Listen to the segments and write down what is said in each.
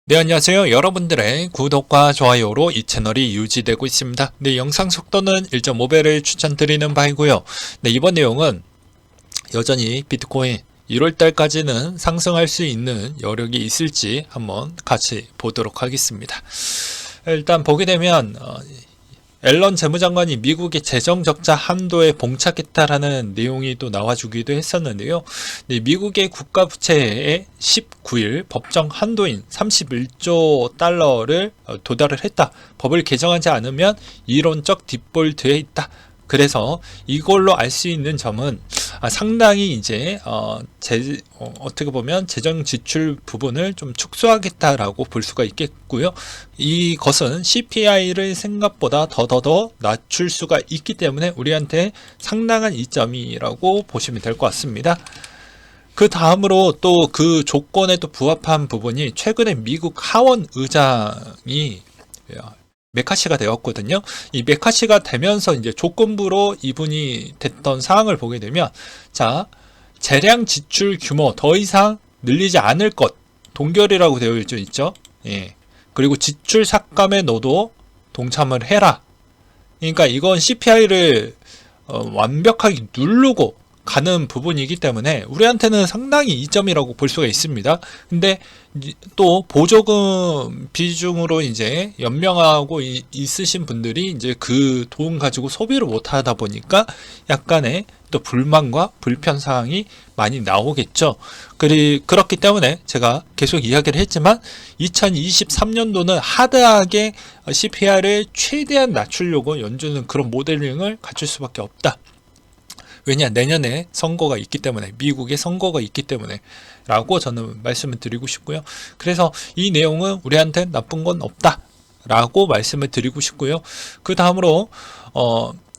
네, 안녕하세요. 여러분들의 구독과 좋아요로 이 채널이 유지되고 있습니다. 네, 영상 속도는 1.5배를 추천드리는 바이고요. 네, 이번 내용은 여전히 비트코인 1월달까지는 상승할 수 있는 여력이 있을지 한번 같이 보도록 하겠습니다. 일단 보게 되면 앨런 재무장관이 미국의 재정적자 한도에 봉착했다라는 내용이 또 나와주기도 했었는데요. 네, 미국의 국가부채의 19일 법정 한도인 31조 달러를 도달을 했다. 법을 개정하지 않으면 이론적 딥볼트에 있다. 그래서 이걸로 알 수 있는 점은 상당히 이제 어떻게 보면 재정 지출 부분을 좀 축소하겠다라고 볼 수가 있겠고요. 이것은 CPI를 생각보다 더 낮출 수가 있기 때문에 우리한테 상당한 이점이라고 보시면 될 것 같습니다. 그 다음으로 또 그 조건에 또 부합한 부분이 최근에 미국 하원 의장이 메카시가 되었거든요. 이 메카시가 되면서 이제 조건부로 이분이 됐던 사항을 보게 되면, 자, 재량 지출 규모 더 이상 늘리지 않을 것, 동결이라고 되어 있죠. 예. 그리고 지출 삭감에 너도 동참을 해라. 그러니까 이건 CPI를 완벽하게 누르고 가는 부분이기 때문에 우리한테는 상당히 이점이라고 볼 수가 있습니다. 근데 또 보조금 비중으로 이제 연명하고 있으신 분들이 이제 그 돈 가지고 소비를 못 하다 보니까 약간의 또 불만과 불편 사항이 많이 나오겠죠. 그렇기 때문에 제가 계속 이야기를 했지만 2023년도는 하드하게 CPI를 최대한 낮추려고 연준은 그런 모델링을 갖출 수밖에 없다. 왜냐, 내년에 선거가 있기 때문에, 미국의 선거가 있기 때문에 라고 저는 말씀을 드리고 싶고요. 그래서 이 내용은 우리한테 나쁜 건 없다 라고 말씀을 드리고 싶고요. 그 다음으로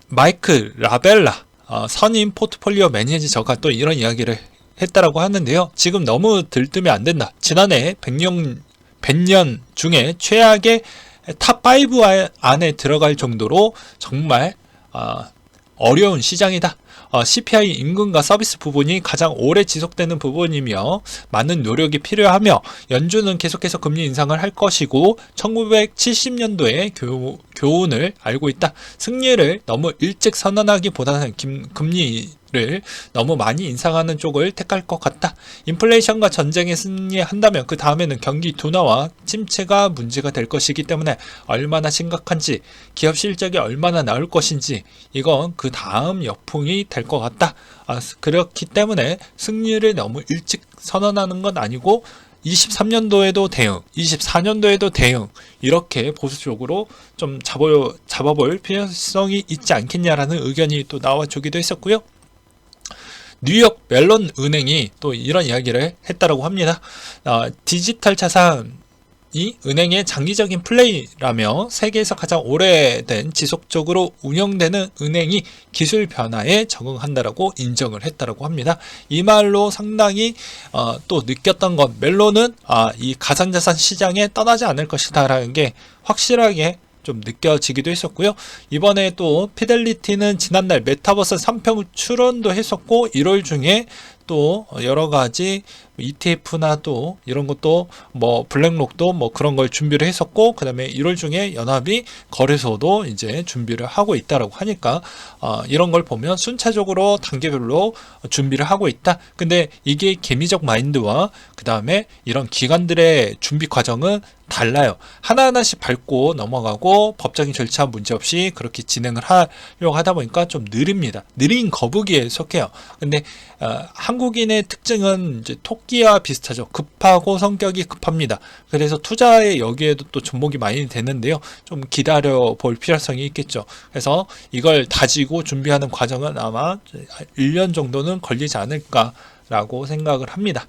마이크 라벨라 선임 포트폴리오 매니저가 또 이런 이야기를 했다라고 하는데요. 지금 너무 들뜨면 안 된다. 지난해 100년 중에 최악의 탑5 안에 들어갈 정도로 정말 어려운 시장이다. CPI 임금과 서비스 부분이 가장 오래 지속되는 부분이며 많은 노력이 필요하며 연준은 계속해서 금리 인상을 할 것이고 1970년도에 교훈을 알고 있다. 승리를 너무 일찍 선언하기보다는 금리를 너무 많이 인상하는 쪽을 택할 것 같다. 인플레이션과 전쟁에 승리한다면 그 다음에는 경기 둔화와 침체가 문제가 될 것이기 때문에 얼마나 심각한지, 기업 실적이 얼마나 나올 것인지 이건 그 다음 역풍이 될 것 같다. 그렇기 때문에 승리를 너무 일찍 선언하는 건 아니고 23년도에도 대응, 24년도에도 대응, 이렇게 보수적으로 좀 잡아볼 필요성이 있지 않겠냐라는 의견이 또 나와주기도 했었고요. 뉴욕 멜론 은행이 또 이런 이야기를 했다라고 합니다. 디지털 자산이 은행의 장기적인 플레이라며 세계에서 가장 오래된 지속적으로 운영되는 은행이 기술 변화에 적응한다라고 인정을 했다라고 합니다. 이 말로 상당히 또 느꼈던 건 멜론은 이 가상자산 시장에 떠나지 않을 것이다라는 게 확실하게 좀 느껴지기도 했었고요. 이번에 또 피델리티는 지난날 메타버스 3평 출원도 했었고 1월 중에 또 여러 가지 ETF나 또 이런 것도 뭐 블랙록도 뭐 그런 걸 준비를 했었고, 그 다음에 1월 중에 연합이 거래소도 이제 준비를 하고 있다라고 하니까 이런 걸 보면 순차적으로 단계별로 준비를 하고 있다. 근데 이게 개미적 마인드와 그 다음에 이런 기관들의 준비 과정은 달라요. 하나하나씩 밟고 넘어가고 법적인 절차 문제없이 그렇게 진행을 하려고 하다 보니까 좀 느립니다. 느린 거북이에 속해요. 근데 한국인의 특징은 이제 토끼와 비슷하죠. 급하고 성격이 급합니다. 그래서 투자에 여기에도 또 접목이 많이 되는데요. 좀 기다려 볼 필요성이 있겠죠. 그래서 이걸 다지고 준비하는 과정은 아마 1년 정도는 걸리지 않을까라고 생각을 합니다.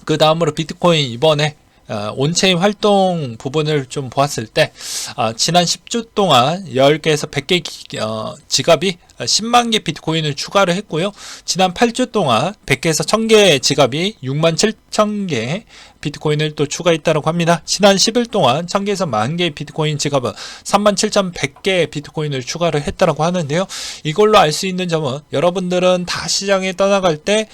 그 다음으로 비트코인 이번에 온체인 활동 부분을 좀 보았을 때 지난 10주 동안 10개에서 100개 지갑이 10만 개 비트코인을 추가를 했고요. 지난 8주 동안 100개에서 1000개 지갑이 67,000개 비트코인을 또 추가했다고 합니다. 지난 10일 동안 1000개에서 10,000개의 비트코인 지갑은 37,100개 비트코인을 추가를 했다고 하는데요. 이걸로 알 수 있는 점은 여러분들은 다 시장에 떠나갈 때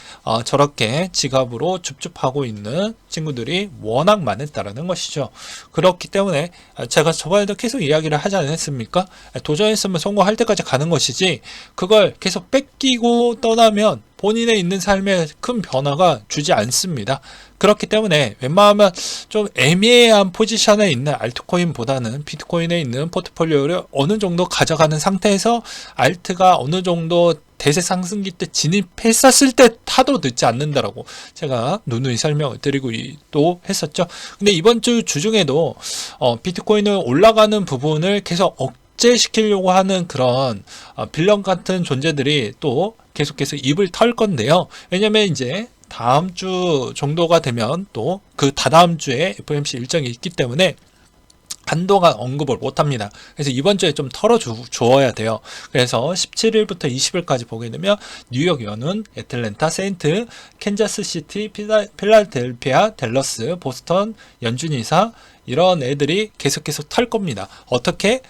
저렇게 지갑으로 줍줍하고 있는 친구들이 워낙 많았다라는 것이죠. 그렇기 때문에 제가 저번에도 계속 이야기를 하지 않았습니까? 도전했으면 성공할 때까지 가는 것이지 그걸 계속 뺏기고 떠나면 본인의 있는 삶에 큰 변화가 주지 않습니다. 그렇기 때문에 웬만하면 좀 애매한 포지션에 있는 알트코인보다는 비트코인에 있는 포트폴리오를 어느 정도 가져가는 상태에서 알트가 어느 정도 대세 상승기 때 진입했었을 때 타도 늦지 않는다라고 제가 누누이 설명을 드리고 또 했었죠. 근데 이번 주 주중에도 비트코인은 올라가는 부분을 계속 억제시키려고 하는 그런 빌런 같은 존재들이 또 계속해서 입을 털 건데요. 왜냐면 이제 다음 주 정도가 되면 또 그 다다음 주에 FOMC 일정이 있기 때문에 한동안 언급을 못합니다. 그래서 이번 주에 좀 털어주어야 돼요. 그래서 17일부터 20일까지 보게 되면 뉴욕 연운, 애틀랜타, 세인트, 캔자스시티, 필라델피아, 댈러스, 보스턴, 연준이사 이런 애들이 계속 털 겁니다. 어떻게?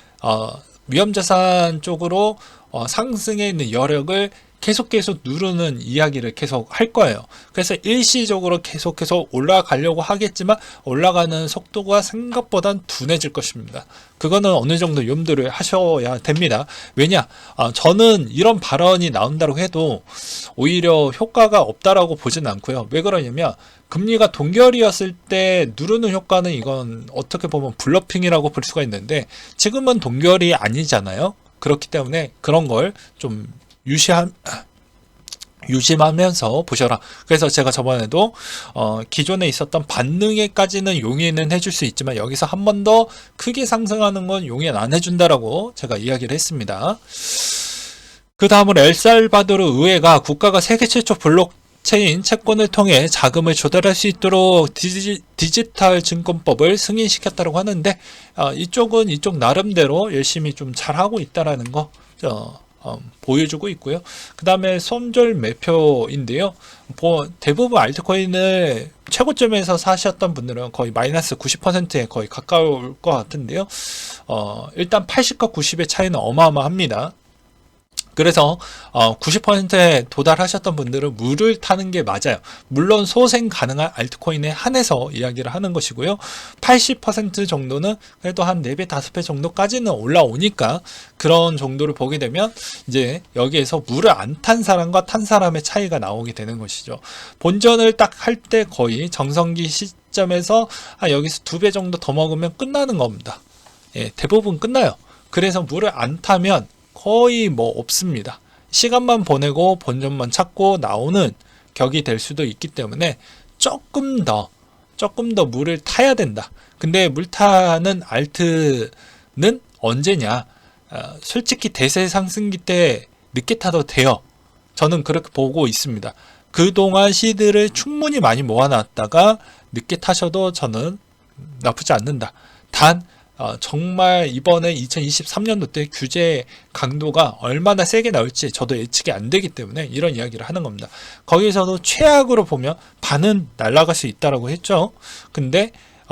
위험자산 쪽으로 상승에 있는 여력을 계속 누르는 이야기를 계속 할 거예요. 그래서 일시적으로 계속해서 올라가려고 하겠지만 올라가는 속도가 생각보단 둔해질 것입니다. 그거는 어느 정도 염두를 하셔야 됩니다. 왜냐? 저는 이런 발언이 나온다고 해도 오히려 효과가 없다라고 보진 않고요. 왜 그러냐면 금리가 동결이었을 때 누르는 효과는 이건 어떻게 보면 블러핑이라고 볼 수가 있는데 지금은 동결이 아니잖아요. 그렇기 때문에 그런 걸 좀 유심하면서 보셔라. 그래서 제가 저번에도 기존에 있었던 반등에까지는 용인은 해줄 수 있지만 여기서 한 번 더 크게 상승하는 건 용인 안 해준다라고 제가 이야기를 했습니다. 그 다음으로 엘살바도르 의회가 국가가 세계 최초 블록체인 채권을 통해 자금을 조달할 수 있도록 디지털 증권법을 승인시켰다고 하는데 이쪽은 이쪽 나름대로 열심히 좀 잘하고 있다라는 거 보여주고 있고요. 그 다음에 손절 매표인데요. 대부분 알트코인을 최고점에서 사셨던 분들은 거의 마이너스 90%에 거의 가까울 것 같은데요. 일단 80과 90의 차이는 어마어마합니다. 그래서 90%에 도달하셨던 분들은 물을 타는 게 맞아요. 물론 소생 가능한 알트코인에 한해서 이야기를 하는 것이고요. 80% 정도는 그래도 한 4배, 5배 정도까지는 올라오니까 그런 정도를 보게 되면 이제 여기에서 물을 안 탄 사람과 탄 사람의 차이가 나오게 되는 것이죠. 본전을 딱 할 때 거의 정성기 시점에서 여기서 2배 정도 더 먹으면 끝나는 겁니다. 예, 대부분 끝나요. 그래서 물을 안 타면 거의 없습니다. 시간만 보내고 본전만 찾고 나오는 격이 될 수도 있기 때문에 조금 더 물을 타야 된다. 근데 물 타는 알트는 언제냐? 솔직히 대세 상승기 때 늦게 타도 돼요. 저는 그렇게 보고 있습니다. 그동안 시드를 충분히 많이 모아놨다가 늦게 타셔도 저는 나쁘지 않는다. 단 정말 이번에 2023년도 때 규제 강도가 얼마나 세게 나올지 저도 예측이 안 되기 때문에 이런 이야기를 하는 겁니다. 거기서도 최악으로 보면 반은 날아갈 수 있다라고 했죠. 근데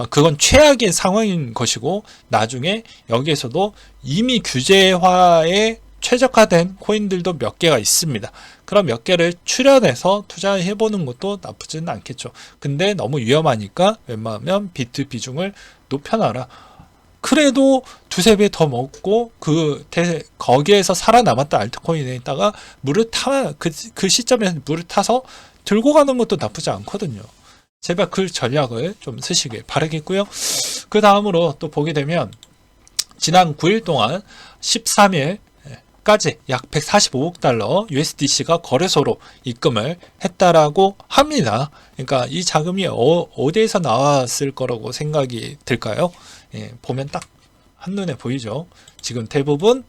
그건 최악의 상황인 것이고 나중에 여기에서도 이미 규제화에 최적화된 코인들도 몇 개가 있습니다. 그럼 몇 개를 추려내서 투자해보는 것도 나쁘지는 않겠죠. 근데 너무 위험하니까 웬만하면 비트 비중을 높여놔라. 그래도 2-3배 더 먹고 거기에서 살아남았던 알트코인에다가 그 시점에 물을 타서 들고 가는 것도 나쁘지 않거든요. 제발 그 전략을 좀 쓰시길 바라겠고요. 그 다음으로 또 보게 되면 지난 9일 동안 13일까지 약 145억 달러 USDC가 거래소로 입금을 했다라고 합니다. 그러니까 이 자금이 어디에서 나왔을 거라고 생각이 들까요? 예, 보면 딱 한눈에 보이죠. 지금 대부분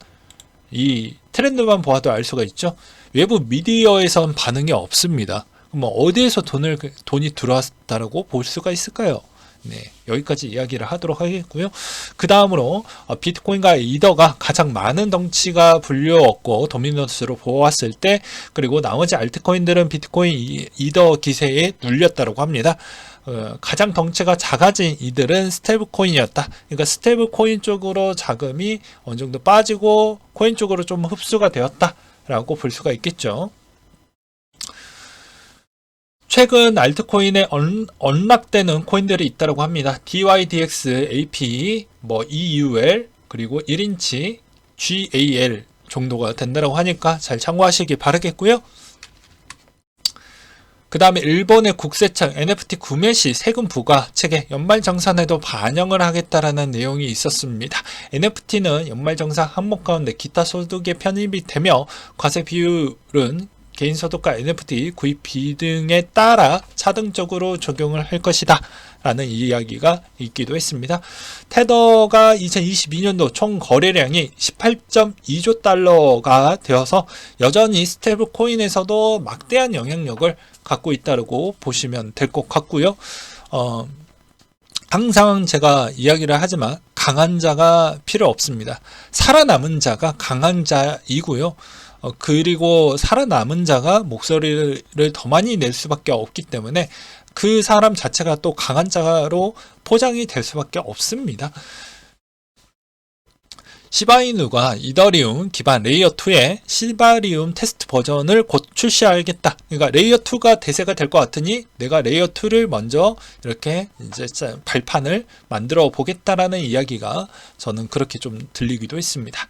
이 트렌드만 보아도 알 수가 있죠. 외부 미디어에선 반응이 없습니다. 어디에서 돈이 들어왔다라고 볼 수가 있을까요? 네, 여기까지 이야기를 하도록 하겠고요. 그 다음으로 비트코인과 이더가 가장 많은 덩치가 불려왔고 도미넌스로 보았을 때, 그리고 나머지 알트코인들은 비트코인 이더 기세에 눌렸다고 합니다. 가장 덩치가 작아진 이들은 스테이블 코인이었다. 그러니까 스테이블 코인 쪽으로 자금이 어느 정도 빠지고 코인 쪽으로 좀 흡수가 되었다라고 볼 수가 있겠죠. 최근 알트코인에 언락되는 코인들이 있다고 합니다. DYDX, AP, EUL, 그리고 1인치, GAL 정도가 된다고 하니까 잘 참고하시기 바라겠고요. 그 다음에 일본의 국세청 NFT 구매 시 세금 부과 체계 연말정산에도 반영을 하겠다라는 내용이 있었습니다. NFT는 연말정산 항목 가운데 기타 소득에 편입이 되며 과세 비율은 개인소득과 NFT 구입 비등에 따라 차등적으로 적용을 할 것이다 라는 이야기가 있기도 했습니다. 테더가 2022년도 총 거래량이 18.2조 달러가 되어서 여전히 스테이블 코인에서도 막대한 영향력을 갖고 있다고 보시면 될 것 같고요. 항상 제가 이야기를 하지만 강한 자가 필요 없습니다. 살아남은 자가 강한 자이고요. 그리고 살아남은 자가 목소리를 더 많이 낼 수밖에 없기 때문에 그 사람 자체가 또 강한 자로 포장이 될 수밖에 없습니다. 시바이누가 이더리움 기반 레이어2의 시바리움 테스트 버전을 곧 출시하겠다. 그러니까 레이어2가 대세가 될 것 같으니 내가 레이어2를 먼저 이렇게 이제 발판을 만들어 보겠다라는 이야기가 저는 그렇게 좀 들리기도 했습니다.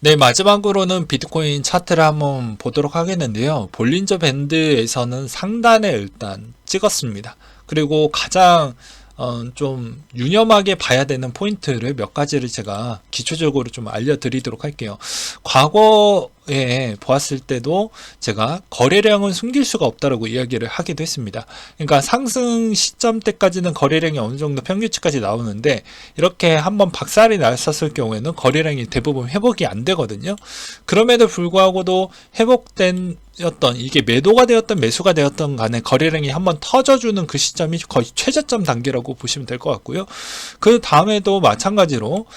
네, 마지막으로는 비트코인 차트를 한번 보도록 하겠는데요. 볼린저 밴드에서는 상단에 일단 찍었습니다. 그리고 가장 좀 유념하게 봐야 되는 포인트를 몇 가지를 제가 기초적으로 좀 알려드리도록 할게요. 과거에 보았을 때도 제가 거래량은 숨길 수가 없다라고 이야기를 하기도 했습니다. 그러니까 상승 시점 때까지는 거래량이 어느 정도 평균치까지 나오는데 이렇게 한번 박살이 났었을 경우에는 거래량이 대부분 회복이 안 되거든요. 그럼에도 불구하고도 회복된 이게 매도가 되었던 매수가 되었던 간에 거래량이 한번 터져주는 그 시점이 거의 최저점 단계라고 보시면 될 것 같고요. 그 다음에도 마찬가지로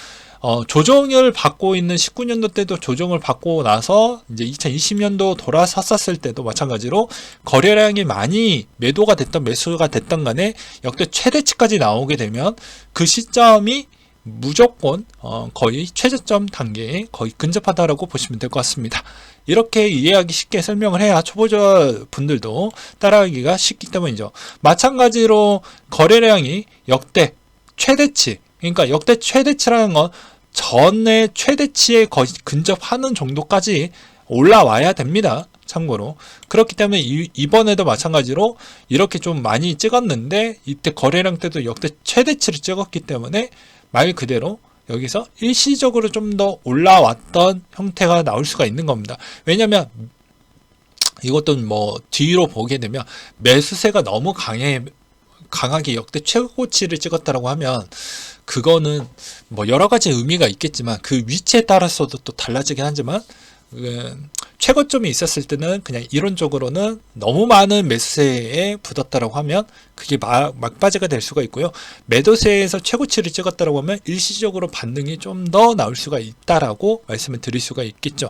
조정을 받고 있는 19년도 때도 조정을 받고 나서 이제 2020년도 돌아섰을 때도 마찬가지로 거래량이 많이 매도가 됐던 매수가 됐던 간에 역대 최대치까지 나오게 되면 그 시점이 무조건 거의 최저점 단계에 거의 근접하다라고 보시면 될 것 같습니다. 이렇게 이해하기 쉽게 설명을 해야 초보자 분들도 따라하기가 쉽기 때문이죠. 마찬가지로 거래량이 역대 최대치, 그러니까 역대 최대치라는 건 전에 최대치에 거의 근접하는 정도까지 올라와야 됩니다. 참고로 그렇기 때문에 이번에도 마찬가지로 이렇게 좀 많이 찍었는데 이때 거래량 때도 역대 최대치를 찍었기 때문에 말 그대로 여기서 일시적으로 좀 더 올라왔던 형태가 나올 수가 있는 겁니다. 왜냐하면 이것도 뒤로 보게 되면 매수세가 너무 강하게 역대 최고치를 찍었다라고 하면 그거는 여러 가지 의미가 있겠지만 그 위치에 따라서도 또 달라지긴 하지만 최고점이 있었을 때는 그냥 이론적으로는 너무 많은 매수세에 붙었다라고 하면 그게 막바지가 될 수가 있고요. 매도세에서 최고치를 찍었다라고 하면 일시적으로 반등이 좀 더 나올 수가 있다라고 말씀을 드릴 수가 있겠죠.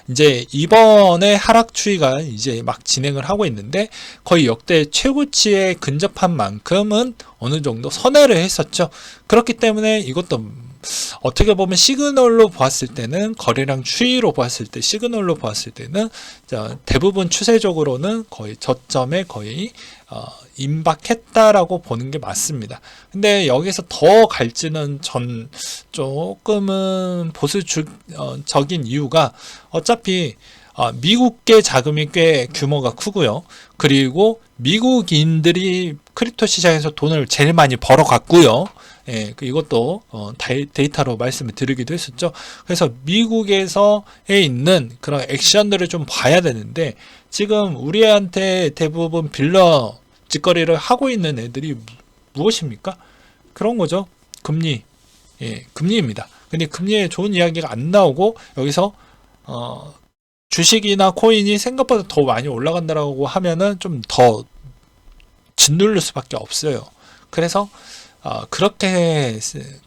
이제 이번에 하락 추이가 이제 막 진행을 하고 있는데 거의 역대 최고치에 근접한 만큼은 어느 정도 선회를 했었죠. 그렇기 때문에 이것도 어떻게 보면 시그널로 보았을 때는 거래량 추이로 보았을 때 시그널로 보았을 때는 대부분 추세적으로는 거의 저점에 거의 임박했다라고 보는 게 맞습니다. 근데 여기서 더 갈지는 전 조금은 보수적인 이유가 어차피 미국계 자금이 꽤 규모가 크고요. 그리고 미국인들이 크립토 시장에서 돈을 제일 많이 벌어갔고요. 예, 이것도 데이터로 말씀을 드리기도 했었죠. 그래서 미국에서에 있는 그런 액션들을 좀 봐야 되는데 지금 우리한테 대부분 빌려 짓거리를 하고 있는 애들이 무엇입니까? 그런 거죠. 금리. 예, 금리입니다. 근데 금리에 좋은 이야기가 안 나오고 여기서 주식이나 코인이 생각보다 더 많이 올라간다라고 하면은 좀 더 짓누를 수밖에 없어요. 그래서 그렇게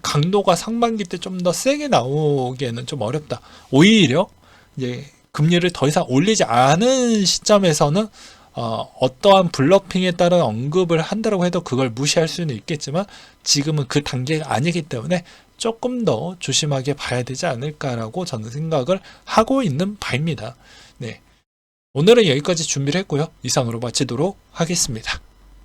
강도가 상반기 때 좀 더 세게 나오기에는 좀 어렵다. 오히려 이제 금리를 더 이상 올리지 않은 시점에서는 어떠한 블러핑에 따른 언급을 한다고 해도 그걸 무시할 수는 있겠지만 지금은 그 단계가 아니기 때문에 조금 더 조심하게 봐야 되지 않을까라고 저는 생각을 하고 있는 바입니다. 네. 오늘은 여기까지 준비를 했고요. 이상으로 마치도록 하겠습니다.